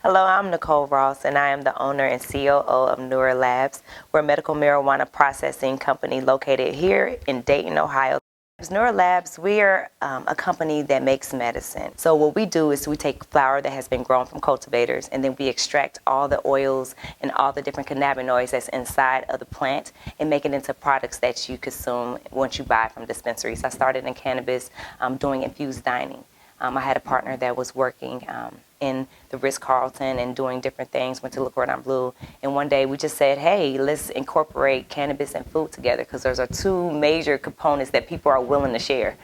Hello, I'm Nickole Ross, and I am the owner and COO of Noohra Labs. We're a medical marijuana processing company located here in Dayton, Ohio. Noohra Labs, we are a company that makes medicine. So what we do is we take flower that has been grown from cultivators, and then we extract all the oils and all the different cannabinoids that's inside of the plant and make it into products that you consume once you buy from dispensaries. I started in cannabis doing infused dining. I had a partner that was working in the Ritz-Carlton and doing different things, went to Le Cordon Bleu, and one day we just said, hey, let's incorporate cannabis and food together, because those are two major components that people are willing to share.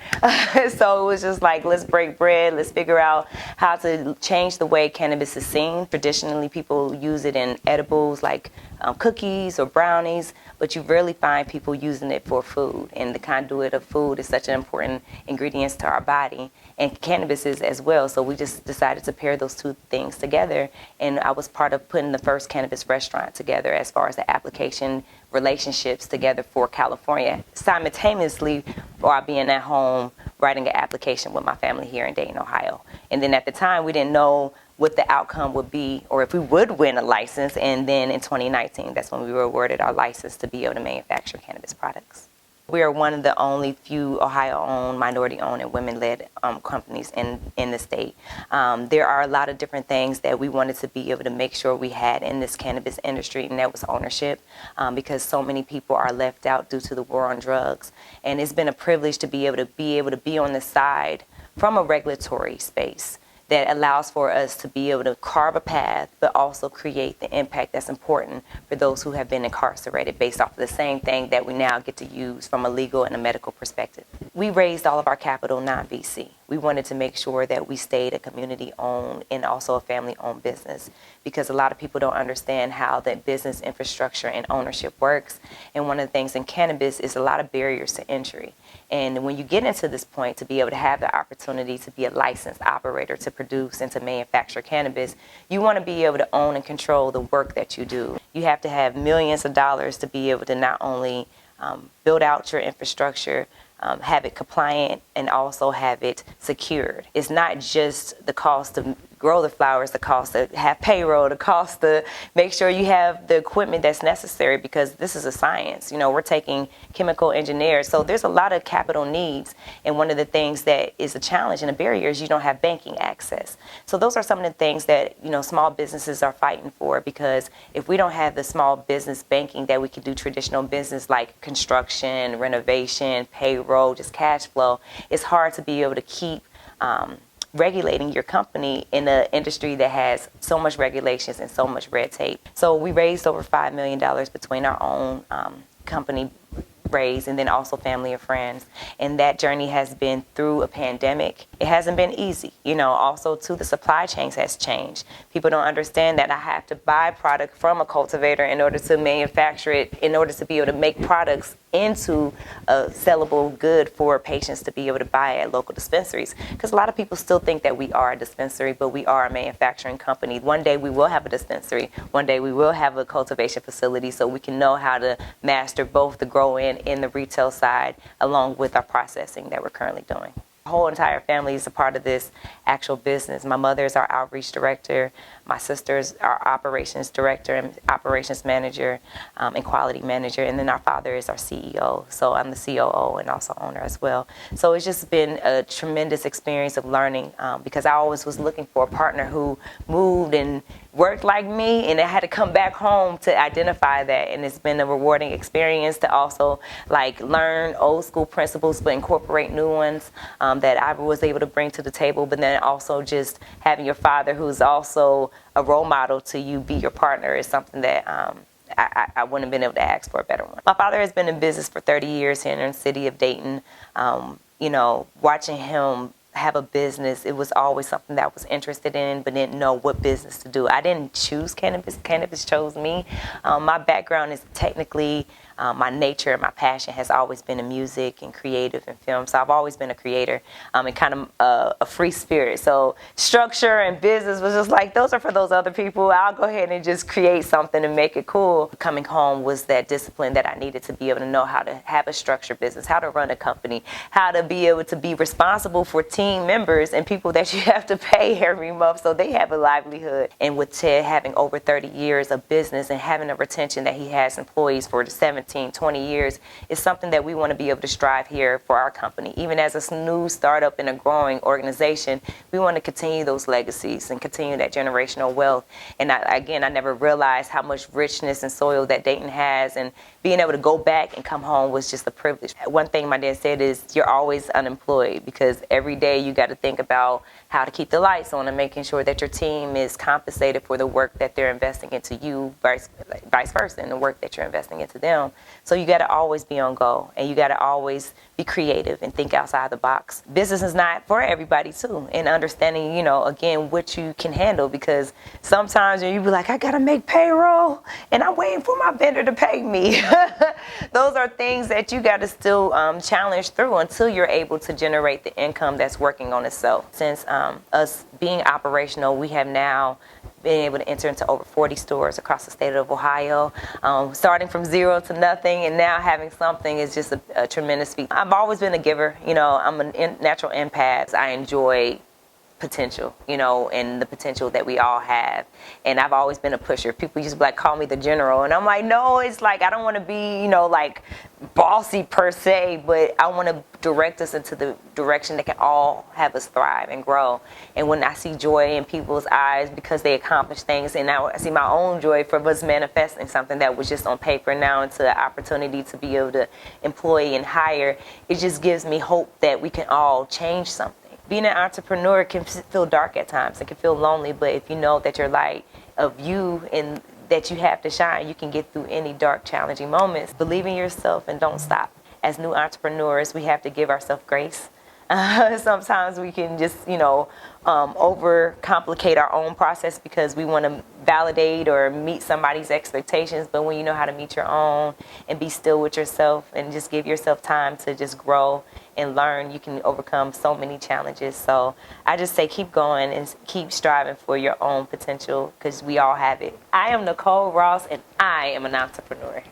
So it was just like, let's break bread, let's figure out how to change the way cannabis is seen. Traditionally, people use it in edibles like cookies or brownies, but you rarely find people using it for food, and the conduit of food is such an important ingredient to our body, and cannabis is as well. So we just decided to pair those two things together, and I was part of putting the first cannabis restaurant together as far as the application relationships together for California, simultaneously while being at home writing an application with my family here in Dayton, Ohio. And then at the time, we didn't know what the outcome would be or if we would win a license, and then in 2019, that's when we were awarded our license to be able to manufacture cannabis products. We are one of the only few Ohio-owned, minority-owned, and women-led companies in the state. There are a lot of different things that we wanted to be able to make sure we had in this cannabis industry, and that was ownership, because so many people are left out due to the war on drugs. And it's been a privilege to be able to be on the side from a regulatory space that allows for us to be able to carve a path, but also create the impact that's important for those who have been incarcerated based off of the same thing that we now get to use from a legal and a medical perspective. We raised all of our capital non-VC. We wanted to make sure that we stayed a community-owned and also a family-owned business, because a lot of people don't understand how that business infrastructure and ownership works. And one of the things in cannabis is a lot of barriers to entry. And when you get into this point, to be able to have the opportunity to be a licensed operator to produce and to manufacture cannabis, you want to be able to own and control the work that you do. You have to have millions of dollars to be able to not only build out your infrastructure, have it compliant, and also have it secured. It's not just the cost to grow the flowers, the cost to have payroll, the cost to make sure you have the equipment that's necessary, because this is a science. You know, we're taking chemical engineers, so there's a lot of capital needs, and one of the things that is a challenge and a barrier is you don't have banking access. So those are some of the things that, you know, small businesses are fighting for, because if we don't have the small business banking that we could do traditional business like construction, renovation, payroll, just cash flow, it's hard to be able to keep regulating your company in an industry that has so much regulations and so much red tape. So we raised over $5 million between our own company raise and then also family and friends. And that journey has been through a pandemic. It hasn't been easy. You know, also too, the supply chains has changed. People don't understand that I have to buy product from a cultivator in order to manufacture it, in order to be able to make products into a sellable good for patients to be able to buy at local dispensaries. Because a lot of people still think that we are a dispensary, but we are a manufacturing company. One day we will have a dispensary. One day we will have a cultivation facility, so we can know how to master both the growing and the retail side along with our processing that we're currently doing. The whole entire family is a part of this actual business. My mother is our outreach director. My sister's our operations director and operations manager and quality manager. And then our father is our CEO. So I'm the COO and also owner as well. So it's just been a tremendous experience of learning, because I always was looking for a partner who moved and worked like me, and I had to come back home to identify that. And it's been a rewarding experience to also like learn old school principles but incorporate new ones that I was able to bring to the table. But then also just having your father, who's also a role model to you, be your partner, is something that I wouldn't have been able to ask for a better one. My father has been in business for 30 years here in the city of Dayton. You know, watching him have a business, it was always something that I was interested in, but didn't know what business to do. I didn't choose cannabis. Cannabis chose me. My background is technically my nature and my passion has always been in music and creative and film. So I've always been a creator and kind of a free spirit. So structure and business was just like, those are for those other people. I'll go ahead and just create something and make it cool. Coming home was that discipline that I needed to be able to know how to have a structured business, how to run a company, how to be able to be responsible for team members and people that you have to pay every month so they have a livelihood. And with Ted having over 30 years of business and having a retention that he has employees for 17, 20 years is something that we want to be able to strive here for our company. Even as a new startup in a growing organization, we want to continue those legacies and continue that generational wealth. And I never realized how much richness and soil that Dayton has, and being able to go back and come home was just a privilege. One thing my dad said is you're always unemployed because every day you got to think about how to keep the lights on and making sure that your team is compensated for the work that they're investing into you, vice versa, and the work that you're investing into them. So you got to always be on go, and you got to always be creative and think outside the box. Business is not for everybody too, and understanding, again, what you can handle, because sometimes you be like, I got to make payroll and I'm waiting for my vendor to pay me. Those are things that you got to still challenge through until you're able to generate the income that's working on itself. Since us being operational, we have now been able to enter into over 40 stores across the state of Ohio, starting from zero to nothing, and now having something is just a tremendous feat. I've always been a giver. I'm a natural empath. I enjoy potential, and the potential that we all have. And I've always been a pusher. People used to call me the general, and I'm like, no, it's like I don't want to be, bossy per se, but I want to direct us into the direction that can all have us thrive and grow. And when I see joy in people's eyes because they accomplish things, and now I see my own joy for us manifesting something that was just on paper now into an opportunity to be able to employ and hire, it just gives me hope that we can all change something. Being an entrepreneur can feel dark at times. It can feel lonely, but if you know that your light of you and that you have to shine, you can get through any dark, challenging moments. Believe in yourself and don't stop. As new entrepreneurs, we have to give ourselves grace. Sometimes we can just, overcomplicate our own process because we want to validate or meet somebody's expectations. But when you know how to meet your own and be still with yourself and just give yourself time to just grow and learn, you can overcome so many challenges. So I just say keep going and keep striving for your own potential because we all have it. I am Nickole Ross, and I am an entrepreneur.